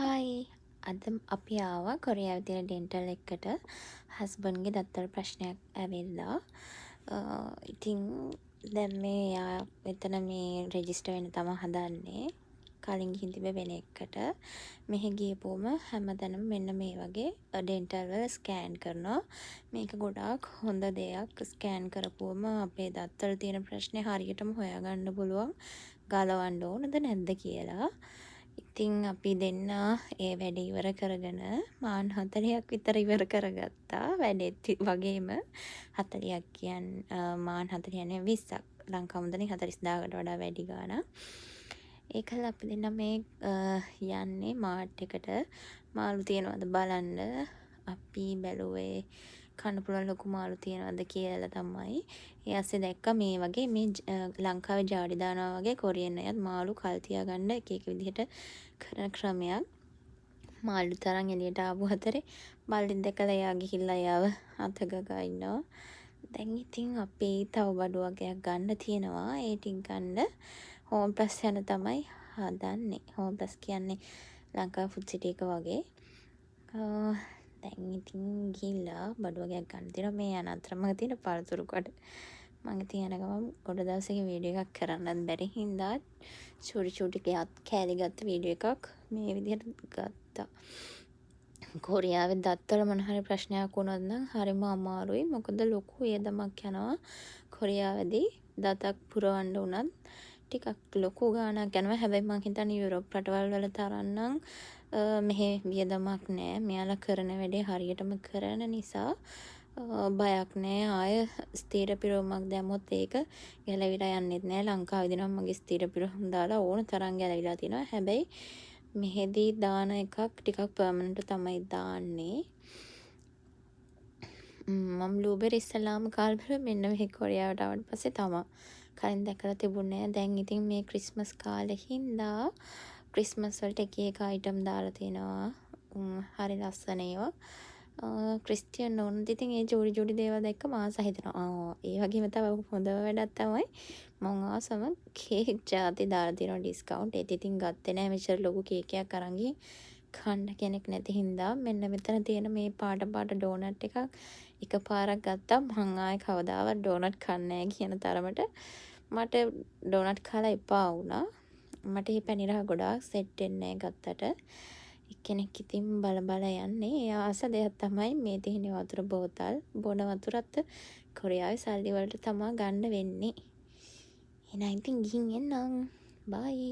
hi අද අපි ආවා කොරියාවේ තියෙන ඩෙන්ටල් එකට හස්බන්ඩ්ගේ දත්වල ප්‍රශ්නයක් ඇවිල්ලා ඉතින් දැන් මේ එයා මෙතන මේ රෙජිස්ටර් වෙන්න තමයි හදන්නේ කලින් ගිහින් තිබ්බ වෙන එකට මෙහෙ ගියපුවම හැමතැනම මෙන්න මේ වගේ ඩෙන්ටල් වල ස්කෑන් කරනවා මේක ගොඩාක් හොඳ දෙයක් ස්කෑන් කරපුවම අපේ දත්වල තියෙන ප්‍රශ්නේ හරියටම හොයාගන්න පුළුවන් ගලවන්න ඕනද නැද්ද කියලා ඉතින් අපි දෙන්න ඒ වැඩ ඉවර කරගෙන මාන් 40ක් විතර ඉවර කරගත්තා වැඩෙත් වගේම 40ක් මාන් 40 කියන්නේ 20ක් ලංකා මුදලින් 40000කට වඩා වැඩි ගාණක් ඒකල අපි දෙන්න මේ යන්නේ මාර්ට් එකට මාළු තියනවද බලන්න අපි බැලුවේ කන්න පුළුවන් ලොකු මාළු තියනවද කියලා තමයි ඒ ඇස්සේ දැක්කා මේ වගේ මේ ලංකාවේ ජාඩි දානවා වගේ කොරියන් අයත් මාළු කල් තියාගන්න එක එක විදිහට කරන ක්‍රමයක් මාළු තරම් එළියට ආපු අතරේ බල්ලෙක් දැකලා එයා ගිහිල්ලා එයාව අතගගා ඉන්නවා දැන් ඉතින් අපි තව බඩු වගේක් ගන්න තියෙනවා ඒ ටික ගන්න හෝම් ප්ලස් යන තමයි හදන්නේ හෝම් ප්ලස් කියන්නේ ලංකා ෆුඩ් සිටි එක වගේ දැන් ඉතින් ගිහිල්ලා බඩු වගේක් ගන්න තියෙනවා මේ යන අතරමඟ තියෙන පළතුරු කොට මම ඉතින් යන ගමන් ගොඩ දවසකින් වීඩියෝ එකක් කරන්නත් බැරි හින්දා චූටි චූටි කෑලි ගත්ත වීඩියෝ එකක් මේ විදිහට ගත්තා කොරියාවේ දත්වල මොන හරි ප්‍රශ්නයක් වුණොත් නම් හරිම අමාරුයි මොකද ලොකු වියදමක් යනවා කොරියාවේදී දතක් පුරවන්න උනත් ටිකක් ලොකු ගාණක් යනවා හැබැයි මං හිතන්නේ යුරෝප් රටවල් වල තරම් නම් මෙහෙ වියදමක් නෑ මෙයාලා කරන වැඩේ හරියටම කරන නිසා බයක් නෑ ආය ස්ථීර පිරවුමක් දැම්මොත් ඒක ගැලවිලා යන්නෙත් නෑ ලංකාවේදී නම් මගේ ස්ථීර පිරවුම් දාලා ඕන තරම් ගැලවිලා තිනවා හැබැයි මෙහෙදී දාන එකක් ටිකක් පර්මනන්ට් තමයි දාන්නේ මම බ්ලූබෙරි ඉස්සලාම කාලේ මෙන්න මේ කොරියාවට ආවට පස්සේ තමයි කලින් දැකලා තිබුණේ දැන් ඉතින් මේ ක්‍රිස්මස් කාලේ හින්දා ක්‍රිස්මස් වලට එක එක අයිටම් දාලා තිනවා හරි ලස්සන ඒවා ක්‍රිස්තියන් ඕනත් ඉතින් ඒ ජෝඩි දේවල් දැක්ක මාස හිතෙනවා ඒ වගේම තව හොඳම වැඩක් තමයි මම ආසම කේක් ජාති දාලා තියෙනවා ඩිස්කවුන්ට් ඒත් ඉතින් ගත්තේ නැහැ මෙච්චර ලොකු කේක් එකක් අරන් ගිහින් කන්න කෙනෙක් නැති හින්දා මෙන්න මෙතන තියෙන මේ පාට ඩෝනට් එකක් එකපාරක් ගත්තා මං ආයේ කවදාවත් ඩෝනට් කන්නේ නැහැ කියන තරමට මට ඩෝනට් කාලා එපා වුණා මට මේ පැණි රහ ගොඩාක් සෙට් වෙන්නේ ගත්තට එක්කෙනෙක් ඉතින් බල යන්නේ ඒ ආස දෙයක් තමයි මේ තියෙන වතුර බෝතල් බොන වතුරත් කොරියාවේ සල්ලි වලට තමයි ගන්න වෙන්නේ එහෙනම් ඉතින් ගිහින් එන්නම් බයි